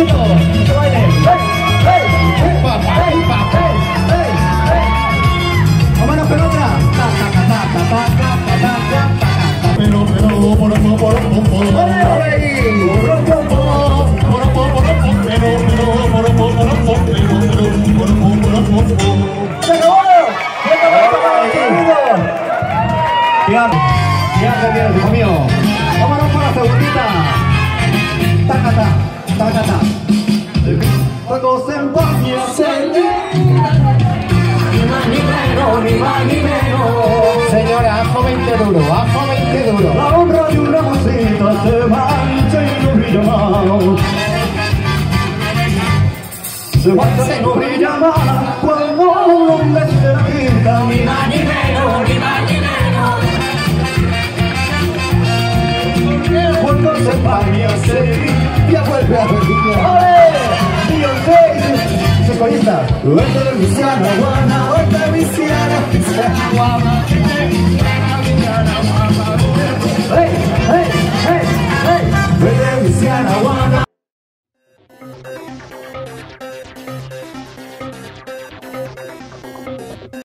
Luisito, que baile. Vámonos con otra. Bien, hijo mío. Vámonos con la segundita. Tacata, tacata. Juegos en baño, ni más ni menos. Señora, ajo 20 duro, ajo 20 duro. La honra de una cosita se mancha y no brilla más. Se mancha y no brilla más cuando un hombre se la quita. Ni más ni menos, ni más ni menos. Cuando se baña se limpia, vuelve a brillar. ¡Ole! ¡Beyoncé! ¡Sus coristas! Vete de Luisiana, Guana, vete de Luisiana, Guana. ¡Hey, hey, hey, hey! Vete de Luisiana, Guana.